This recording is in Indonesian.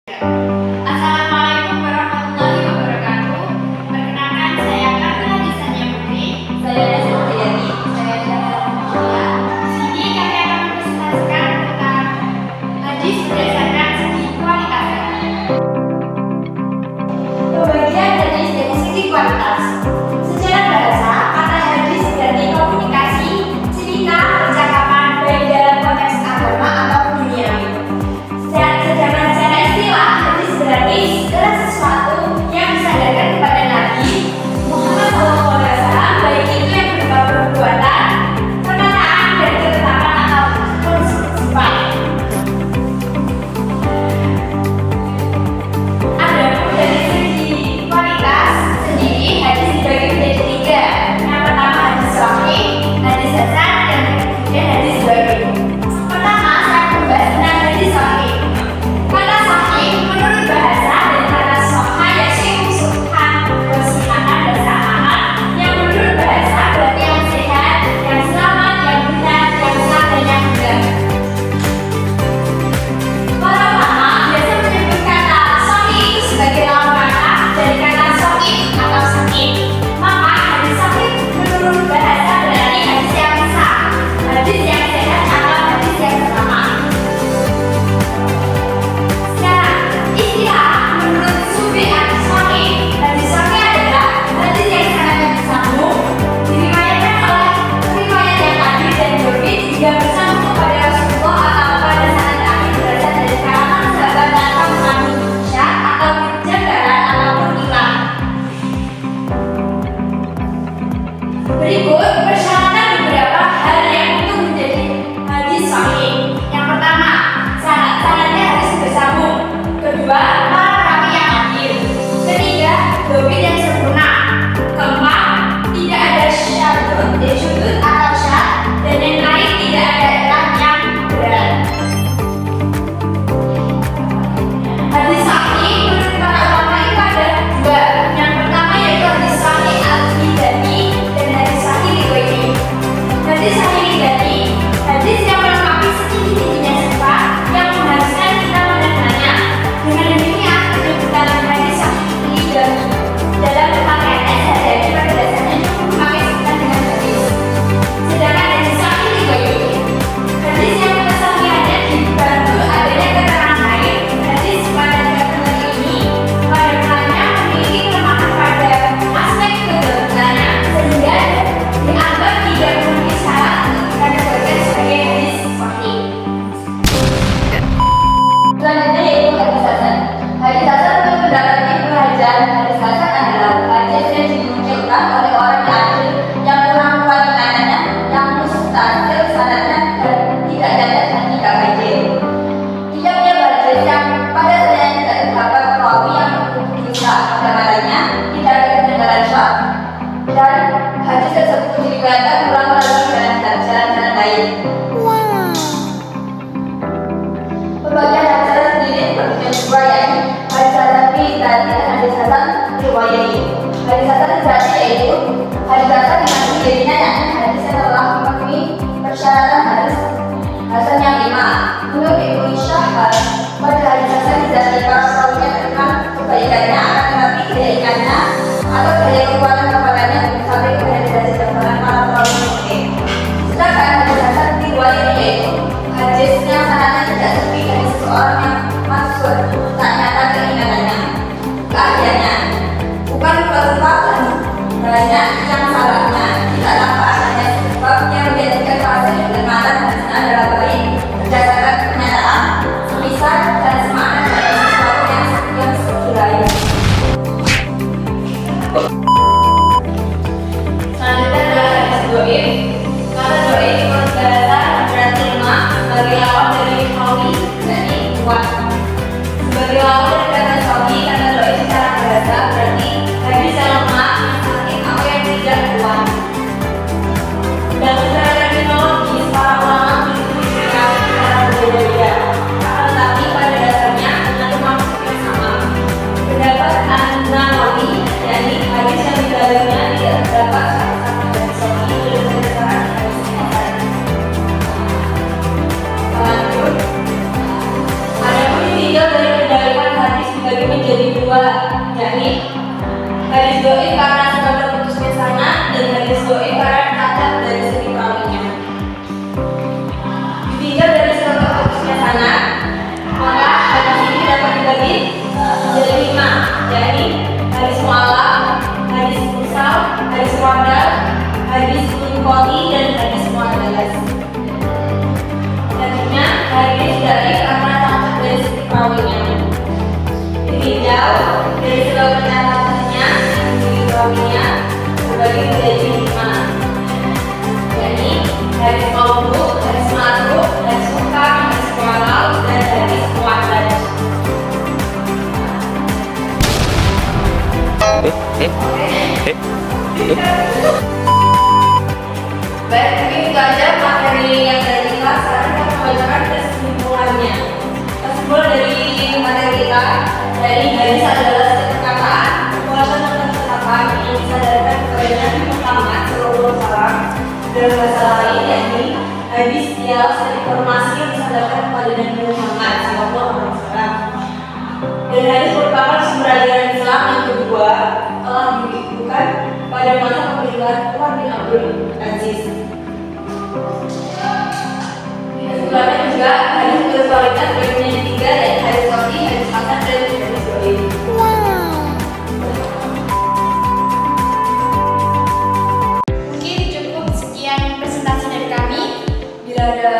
Assalamualaikum warahmatullahi wabarakatuh. Perkenalkan, saya Kamila Desania Putri. Saya Desma Hayati. Saya Syahra. Di sini kami akan mempresentasikan tentang hadis berdasarkan segi kualitas. Pembagian hadis dari segi kualitas. Secara bahasa, kata hadis berarti komunikasi, cerita, percakapan baik dalam konteks agama atau duniawi. Sedangkan secara istilah, hadis berarti segala sesuatu yang disandarkan kepada Nabi Muhammad SAW, baik itu yang berupa perbuatan, perkataan, dan ketetapan ataupun sifat. Adapun dari segi kualitas sendiri, hadis dibagi menjadi tiga. Yang pertama hadis sahih, hadis hasan, dan kemudian hadis dhaif. Pertama, saya membahas tentang hadis sahih. Kata sahih menurut bahasa dan kata sahih yaitu suhan, kesihatan dan sahabat. Yang menurut bahasa berarti yang sehat, yang selamat, yang benar, yang sah dan yang benar. Para ulama biasa menyebut kata sahih itu sebagai lawan kata dari kata sahih atau sakit. Maka hadis sahih menurut bahasa berarti hadis yang sah, hadis yang sehat atau hadis yang selamat. Istilah menurut sufi hadis sahih adalah hadis yang sanadnya bersambung, diriwayatkan oleh riwayat yang adil dan berbeda hingga bersambung kepada Rasulullah atau pada sanad akhir berasal dari kalangan sahabat atau manusia atau kejanggalan ataupun hilang. Berikut persyaratan beberapa hal yang untuk menjadi hadis sahih. Yang pertama, sanadnya harus bersambung. Kedua, para rawi yang adil. Ketiga, dhabit yang sempurna. Keempat, tidak ada syudud atau syad, dan yang lain tidak ada ilah yang berat. Hadis sahih menurut para ulama itu ada dua. Yang pertama yaitu hadis sahih al-Hidani dan hadis sahih riwayat. Hadis sahih Hidani, hadis yang melengkapi setinggi-tingginya sifat yang mengharuskan kita menerimanya. Dengan demikian, penyebutan hadis sahih Hidani dalam pemakaian sehari-hari pada dasarnya cukup memakai sebutan dengan hadis. Sedangkan hadis sahih riwayat, hadis yang kesahihannya dibantu adanya keterangan lain. Hadis pada kategori ini pada mulanya memiliki kelemahan pada aspek kebenarannya sehingga dianggap tidak memenuhi syarat untuk dikategorikan sebagai hadis sahih. Selanjutnya yaitu hadis hasan. Hadis hasan menurut pendapat Ibnu Hajar, hadis hasan adalah hadis yang dimunculkan oleh orang yang adil, yang kurang kuat ingatannya, yang mustasil sanadnya dan tidak cacat dan tidak ganjil. Ia punya hadis yang pada saya tidak terdapat perawi yang bisa pendapatnya, tidak ada kedengaran syah, dan hadis tersebut diriwayatkan ulang melalui jalan-jalan lain. Pembagian hadis hasan sendiri terbagi dua, yaitu hadis hasan Hidani dan hadis hasan riwayat. Hadis hasan Hidani yaitu hadis hasan dengan sendirinya, yakni hadis yang telah memenuhi persyaratan hadis hasan yang 5. Menurut Ibnu Syahar, pada hadis hasan Hidani para perawinya terkenal kebaikannya, akan tetapi kebaikannya atau daya kekuatan kepadanya sampai kepada derajat gambaran para perawi mungkin. Sedangkan hadis hasan riwayat yaitu hadis yang sanadnya tidak sepi dari seseorang yang maksud tak nyata keinginannya, keahliannya, bukan berupa banyak yang salahnya, tidak tanpa adanya sebab yang menjadikan bahasa kebenaran hadis adalah baik berdasarkan kenyataan, semisal dan semakna dari sesuatu yang seperti lain. Selanjutnya adalah hadis dhaif. Kata dhaif menurut bahasa berarti lemah sebagai lawan dari qawi, yakni kuat. menjelaskan informasi yang disampaikan kepada Nabi Muhammad SAW. Dan hadis merupakan sumber ajaran Islam yang kedua telah dibukukan pada masa pemerintahan Umar bin Abdul Aziz. Kesimpulannya juga hadis berkualitas bagian yang tiga, yaitu hadis sahih, hadis hasan, dan hadis dhaif. Mungkin cukup sekian presentasi dari kami. Bila ada